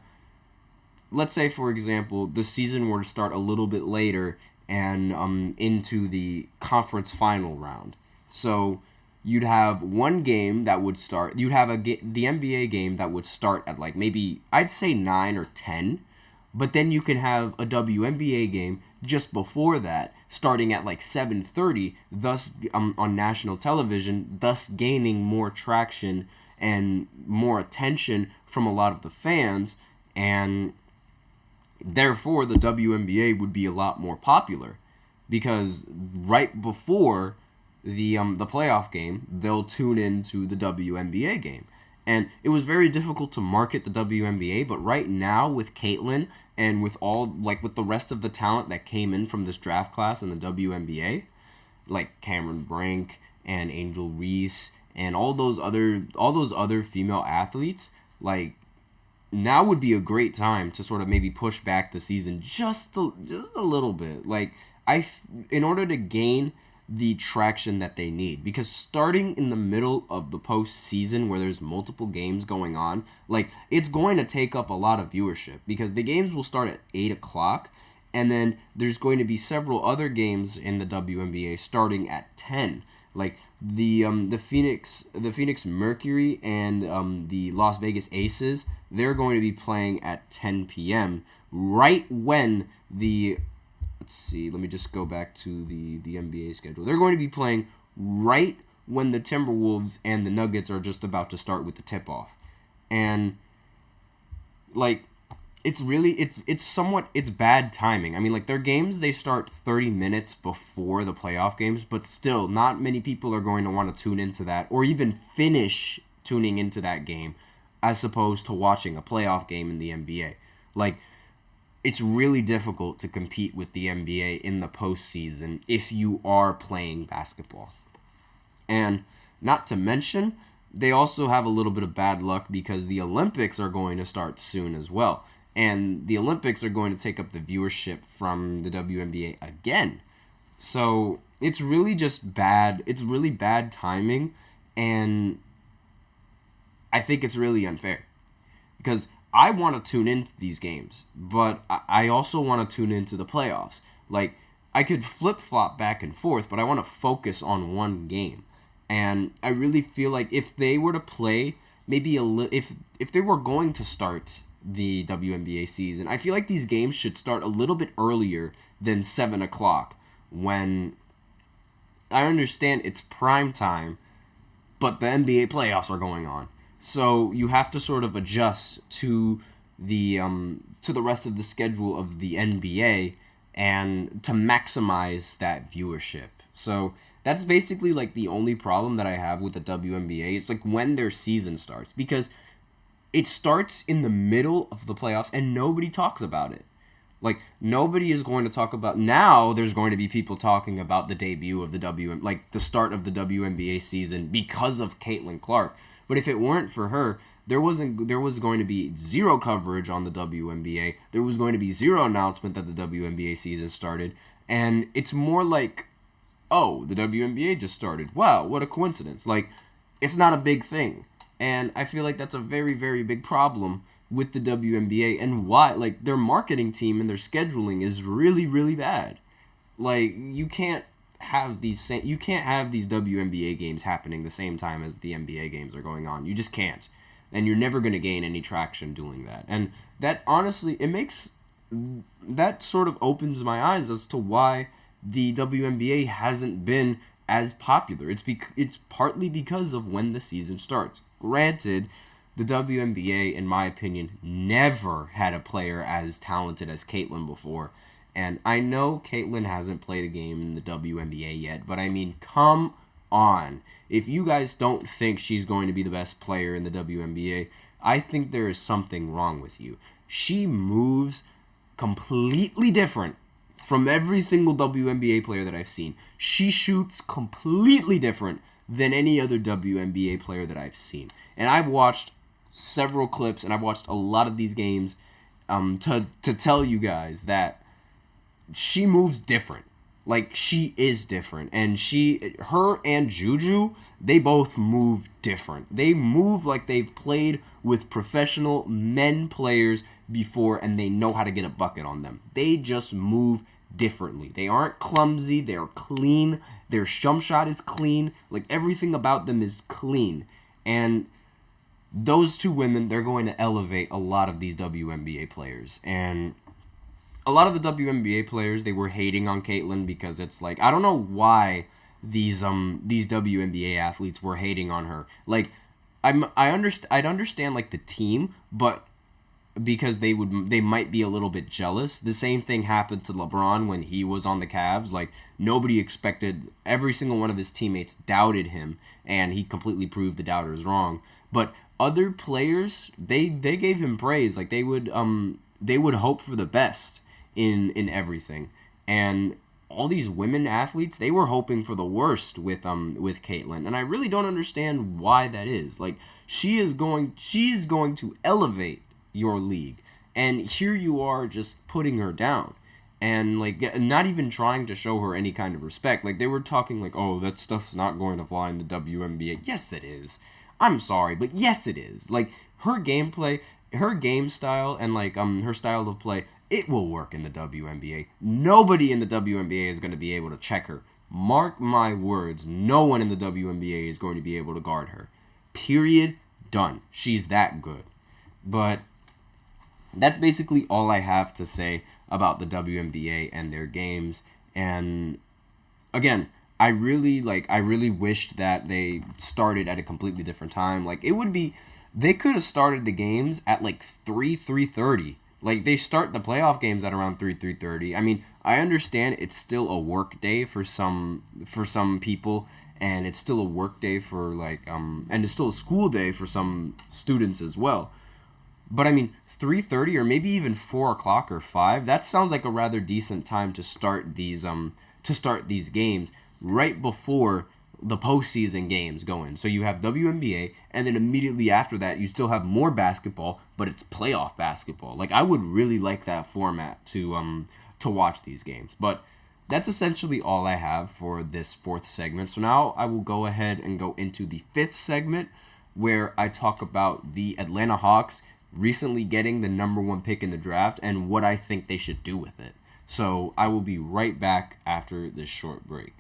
let's say, for example, the season were to start a little bit later and into the conference final round. So you'd have one game that would start, the NBA game that would start at like maybe, I'd say 9 or 10, but then you can have a WNBA game just before that, starting at like 7:30, thus on national television, thus gaining more traction and more attention from a lot of the fans, and therefore the WNBA would be a lot more popular, because right before the playoff game, they'll tune into the WNBA game. And it was very difficult to market the WNBA, but right now with Caitlin and with with the rest of the talent that came in from this draft class in the WNBA, like Cameron Brink and Angel Reese and all those other female athletes, like, now would be a great time to sort of maybe push back the season just a little bit. Like, in order to gain the traction that they need, because starting in the middle of the postseason where there's multiple games going on, like, it's going to take up a lot of viewership, because the games will start at 8 o'clock, and then there's going to be several other games in the WNBA starting at 10. Like the Phoenix Mercury and the Las Vegas Aces, they're going to be playing at 10 p.m. right when let's see, let me just go back to the NBA schedule. They're going to be playing right when the Timberwolves and the Nuggets are just about to start with the tip-off. And, like, it's bad timing. I mean, like, their games, they start 30 minutes before the playoff games, but still, not many people are going to want to tune into that, or even finish tuning into that game, as opposed to watching a playoff game in the NBA. Like, it's really difficult to compete with the NBA in the postseason if you are playing basketball. And not to mention, they also have a little bit of bad luck because the Olympics are going to start soon as well. And the Olympics are going to take up the viewership from the WNBA again. So it's really just bad. It's really bad timing. And I think it's really unfair, because I want to tune into these games, but I also want to tune into the playoffs. Like, I could flip-flop back and forth, but I want to focus on one game. And I really feel like if they were to play, maybe if they were going to start the WNBA season, I feel like these games should start a little bit earlier than 7 o'clock, when I understand it's prime time, but the NBA playoffs are going on. So you have to sort of adjust to the rest of the schedule of the NBA and to maximize that viewership. So that's basically like the only problem that I have with the WNBA. It's like when their season starts, because it starts in the middle of the playoffs and nobody talks about it. Like, nobody is going to talk about, now there's going to be people talking about the debut of the like the start of the WNBA season because of Caitlin Clark. But if it weren't for her, there was going to be zero coverage on the WNBA. There was going to be zero announcement that the WNBA season started. And it's more like, oh, the WNBA just started. Wow, what a coincidence. Like, it's not a big thing. And I feel like that's a very, very big problem with the WNBA, and why, like, their marketing team and their scheduling is really, really bad. Like, you can't have these WNBA games happening the same time as the NBA games are going on. You just can't. And you're never going to gain any traction doing that. And that, honestly, it makes that sort of opens my eyes as to why the WNBA hasn't been as popular. It's partly because of when the season starts. Granted, the WNBA, in my opinion, never had a player as talented as Caitlyn before. And I know Caitlyn hasn't played a game in the WNBA yet, but I mean, come on. If you guys don't think she's going to be the best player in the WNBA, I think there is something wrong with you. She moves completely different from every single WNBA player that I've seen. She shoots completely different than any other WNBA player that I've seen. And I've watched several clips, and I've watched a lot of these games to tell you guys that she moves different. Like, she is different. And her and Juju, they both move different. They move like they've played with professional men players before, and they know how to get a bucket on them. They just move differently. They aren't clumsy. They're clean. Their jump shot is clean. Like, everything about them is clean. And those two women, they're going to elevate a lot of these WNBA players. And a lot of the WNBA players, they were hating on Caitlyn because it's like, I don't know why these WNBA athletes were hating on her. Like, I'd understand like the team, but because they might be a little bit jealous. The same thing happened to LeBron when he was on the Cavs. Like, nobody expected, every single one of his teammates doubted him, and he completely proved the doubters wrong. But other players, they gave him praise. Like, they would hope for the best in everything. And all these women athletes, they were hoping for the worst with Caitlyn. And I really don't understand why that is. Like, she's going to elevate your league, and here you are just putting her down and like not even trying to show her any kind of respect. Like, they were talking like, oh, that stuff's not going to fly in the WNBA. Yes, it is. I'm sorry, but yes, it is. Like, her gameplay, her game style, and like her style of play, it will work in the WNBA. Nobody in the WNBA is going to be able to check her. Mark my words, no one in the WNBA is going to be able to guard her. Period. Done. She's that good. But that's basically all I have to say about the WNBA and their games. And again, I really wished that they started at a completely different time. Like, they could have started the games at like 3:30. Like, they start the playoff games at around 3:30. I mean, I understand it's still a work day for some people, and it's still a work day for like and it's still a school day for some students as well. But I mean, 3:30 or maybe even 4 o'clock or 5, that sounds like a rather decent time to start these games right before the postseason games going. So you have WNBA, and then immediately after that, you still have more basketball, but it's playoff basketball. Like, I would really like that format to watch these games. But that's essentially all I have for this fourth segment. So now I will go ahead and go into the fifth segment, where I talk about the Atlanta Hawks recently getting the number 1 pick in the draft and what I think they should do with it. So I will be right back after this short break.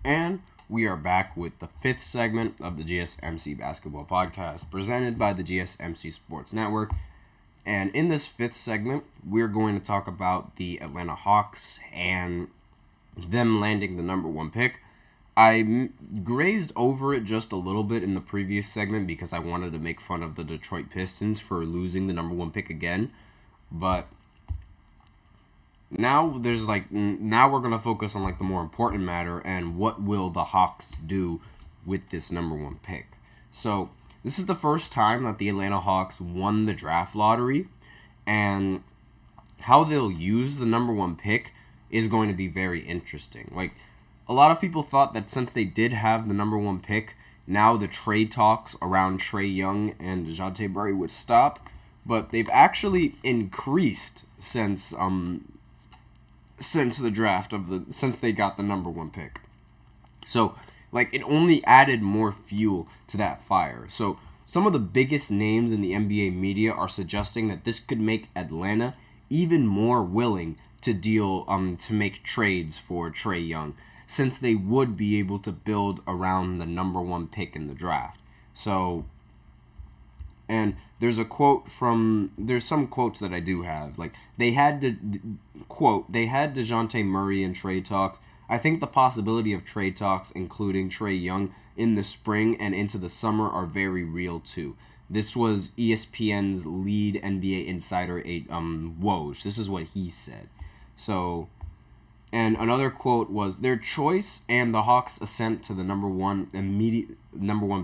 And we are back with the fifth segment of the GSMC Basketball Podcast, presented by the GSMC Sports Network. And in this fifth segment, we're going to talk about the Atlanta Hawks and them landing the number one pick. I grazed over it just a little bit in the previous segment because I wanted to make fun of the Detroit Pistons for losing the number one pick again. But now we're going to focus on the more important matter and what will the Hawks do with this number one pick. So this is the first time that the Atlanta Hawks won the draft lottery, and how they'll use the number one pick is going to be very interesting. A lot of people thought that since they did have the number one pick, now the trade talks around Trae Young and DeJounte Murray would stop, but they've actually increased since the draft since they got the number one pick. So, it only added more fuel to that fire. So, some of the biggest names in the NBA media are suggesting that this could make Atlanta even more willing to deal to make trades for Trae Young, since they would be able to build around the number one pick in the draft. So, and there's some quotes that I do have. They had DeJounte Murray in trade talks. I think the possibility of trade talks, including Trae Young, in the spring and into the summer are very real too. This was ESPN's lead NBA insider, Woj. This is what he said. So, and another quote was, their choice and the Hawks' ascent to the number one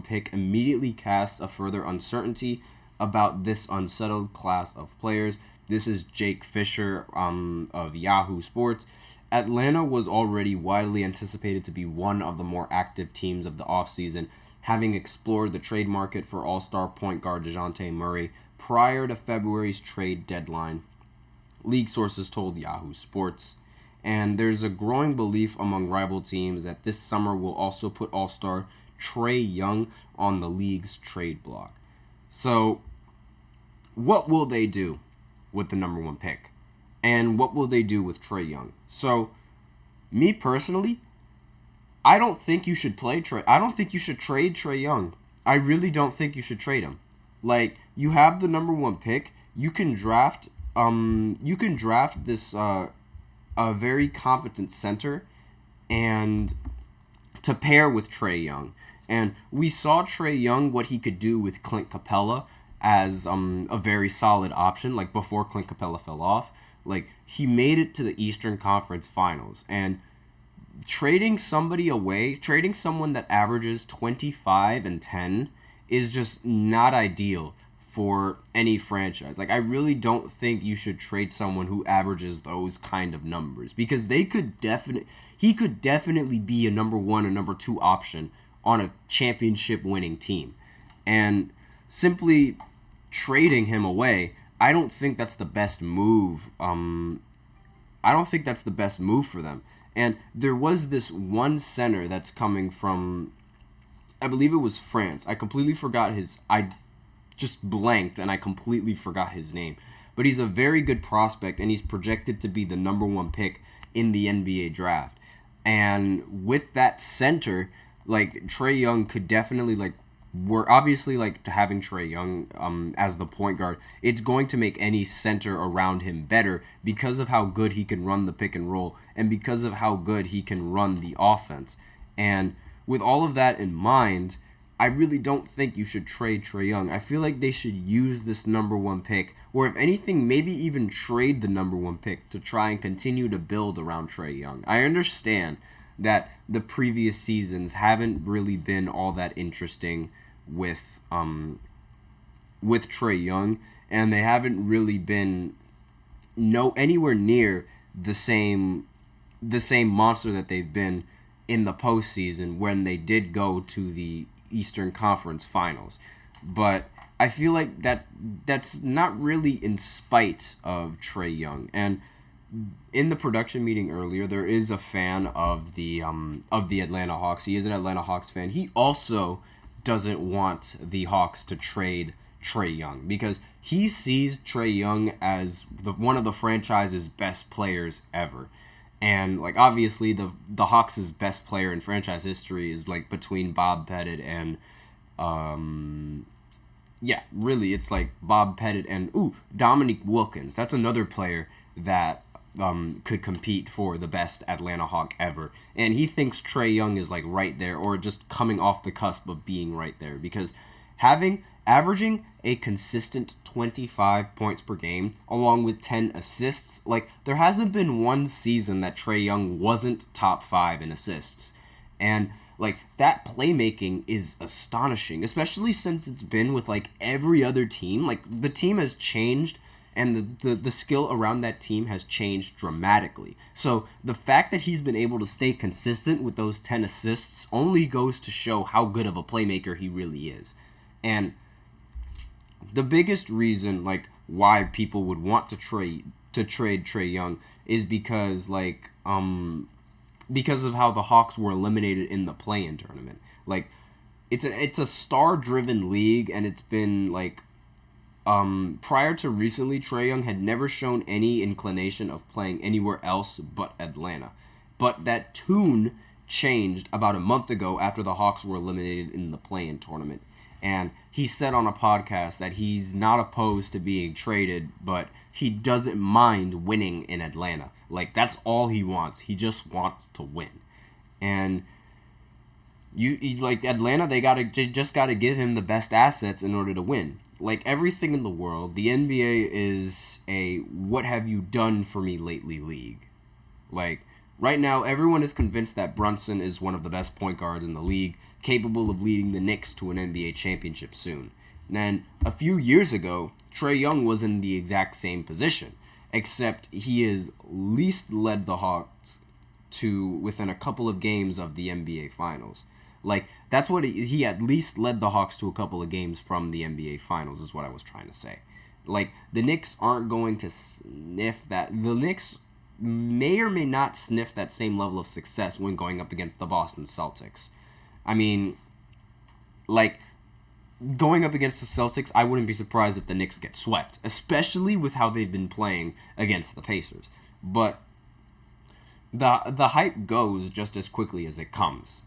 pick immediately casts a further uncertainty about this unsettled class of players. This is Jake Fisher of Yahoo Sports. Atlanta was already widely anticipated to be one of the more active teams of the offseason, having explored the trade market for all-star point guard DeJounte Murray prior to February's trade deadline, league sources told Yahoo Sports. And there's a growing belief among rival teams that this summer will also put all-star Trae Young on the league's trade block. So, what will they do with the number one pick? And what will they do with Trae Young? So, me personally, I don't think you should trade Trae Young. I really don't think you should trade him. You have the number one pick. You can draft this a very competent center and to pair with Trae Young. And we saw Trae Young, what he could do with Clint Capella as a very solid option, before Clint Capella fell off. He made it to the Eastern Conference Finals. And trading someone that averages 25 and 10 is just not ideal for any franchise. I really don't think you should trade someone who averages those kind of numbers, because he could definitely be a number one or number two option on a championship winning team. And simply trading him away, I don't think that's the best move. I don't think that's the best move for them. And there was this one center that's coming from, I believe it was France. I completely forgot I just blanked and I completely forgot his name. But he's a very good prospect, and he's projected to be the number one pick in the NBA draft. And with that center, Trae Young could definitely, we're obviously, having Trae Young as the point guard, it's going to make any center around him better because of how good he can run the pick and roll and because of how good he can run the offense. And with all of that in mind, I really don't think you should trade Trae Young. I feel like they should use this number one pick, or if anything, maybe even trade the number one pick to try and continue to build around Trae Young. I understand that the previous seasons haven't really been all that interesting with Trae Young, and they haven't really been anywhere near the same monster that they've been in the postseason when they did go to the Eastern Conference Finals. But I feel like that's not really in spite of Trae Young. And in the production meeting earlier, there is a fan of the Atlanta Hawks. He is an Atlanta Hawks fan. He also doesn't want the Hawks to trade Trae Young because he sees Trae Young as one of the franchise's best players ever. And like obviously the Hawks' best player in franchise history is like between Bob Pettit and really it's like Bob Pettit and Dominique Wilkins. That's another player that could compete for the best Atlanta Hawk ever. And he thinks Trae Young is like right there, or just coming off the cusp of being right there, because averaging a consistent 25 points per game along with 10 assists, like there hasn't been one season that Trae Young wasn't top 5 in assists. And like that playmaking is astonishing, especially since it's been with like every other team. Like the team has changed, and the skill around that team has changed dramatically. So the fact that he's been able to stay consistent with those 10 assists only goes to show how good of a playmaker he really is. And the biggest reason like why people would want to trade Trae Young is because because of how the Hawks were eliminated in the play-in tournament. Like it's a star-driven league, and it's been like prior to recently, Trae Young had never shown any inclination of playing anywhere else but Atlanta. But that tune changed about a month ago after the Hawks were eliminated in the play-in tournament. And he said on a podcast that he's not opposed to being traded, but he doesn't mind winning in Atlanta. Like, that's all he wants. He just wants to win. And you like Atlanta, they just gotta give him the best assets in order to win. Like everything in the world, the NBA is a what have you done for me lately league. Like right now, everyone is convinced that Brunson is one of the best point guards in the league, capable of leading the Knicks to an NBA championship soon. And then a few years ago, Trae Young was in the exact same position, except he has least led the Hawks to within a couple of games of the NBA Finals. Like, that's what he at least led the Hawks to a couple of games from the NBA Finals, is what I was trying to say. Like, the Knicks aren't going to sniff that. The Knicks may or may not sniff that same level of success when going up against the Boston Celtics. I mean, like, going up against the Celtics, I wouldn't be surprised if the Knicks get swept, especially with how they've been playing against the Pacers. But the hype goes just as quickly as it comes.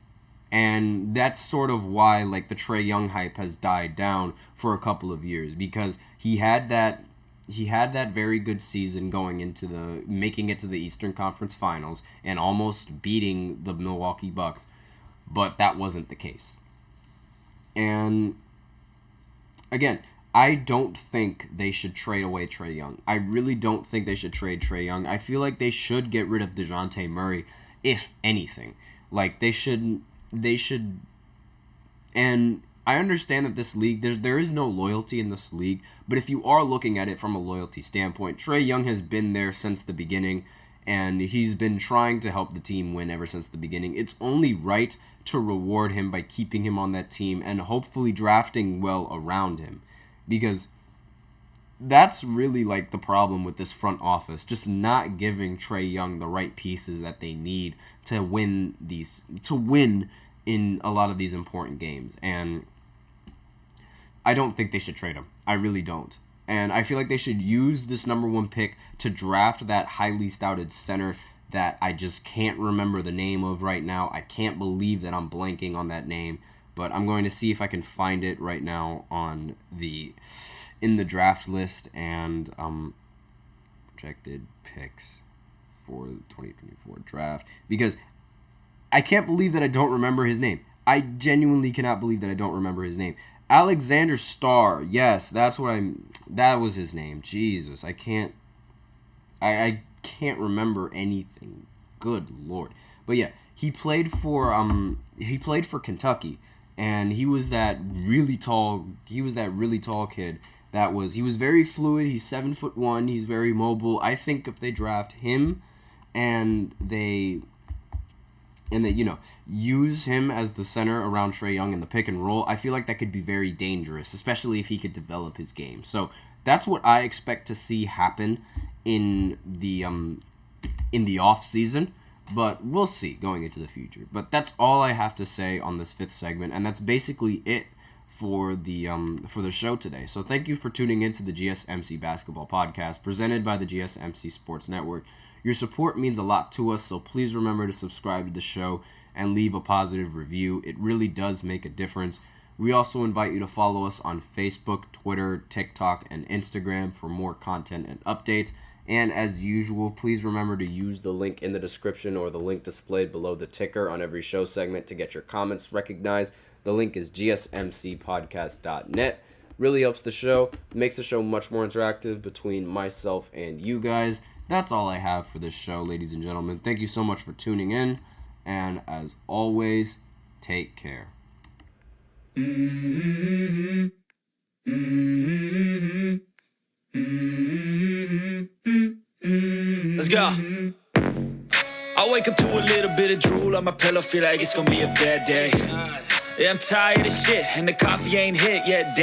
And that's sort of why like the Trae Young hype has died down for a couple of years, because he had that very good season going into making it to the Eastern Conference Finals and almost beating the Milwaukee Bucks, but that wasn't the case. And again, I don't think they should trade away Trae Young. I really don't think they should trade Trae Young. I feel like they should get rid of DeJounte Murray, if anything. Like they should, and I understand that this league, there is no loyalty in this league, but if you are looking at it from a loyalty standpoint, Trae Young has been there since the beginning, and he's been trying to help the team win ever since the beginning. It's only right to reward him by keeping him on that team and hopefully drafting well around him, because that's really like the problem with this front office, just not giving Trae Young the right pieces that they need to win in a lot of these important games. And I don't think they should trade him. I really don't. And I feel like they should use this number 1 pick to draft that highly touted center that I just can't remember the name of right now. I can't believe that I'm blanking on that name, but I'm going to see if I can find it right now in the draft list and projected picks for the 2024 draft, because I can't believe that I don't remember his name. I genuinely cannot believe that I don't remember his name. Alexander Starr. Yes, that was his name. Jesus, I can't remember anything. Good Lord. But yeah, he played for Kentucky, and he was that really tall kid. He was very fluid. He's 7'1". He's very mobile. I think if they draft him and they use him as the center around Trae Young in the pick and roll, I feel like that could be very dangerous, especially if he could develop his game. So that's what I expect to see happen in the off season, but we'll see going into the future. But that's all I have to say on this 5th segment, and that's basically it for the show today. So thank you for tuning in to the GSMC Basketball Podcast presented by the GSMC Sports Network, Your support means a lot to us, so please remember to subscribe to the show and leave a positive review. It really does make a difference. We also invite you to follow us on Facebook, Twitter, TikTok, and Instagram for more content and updates. And as usual, please remember to use the link in the description or the link displayed below the ticker on every show segment to get your comments recognized. The link is gsmcpodcast.net. Really helps the show, makes the show much more interactive between myself and you guys. That's all I have for this show, ladies and gentlemen. Thank you so much for tuning in, and as always, take care. Let's go. I wake up to a little bit of drool on my pillow, feel like it's gonna be a bad day. Yeah, I'm tired of shit, and the coffee ain't hit yet.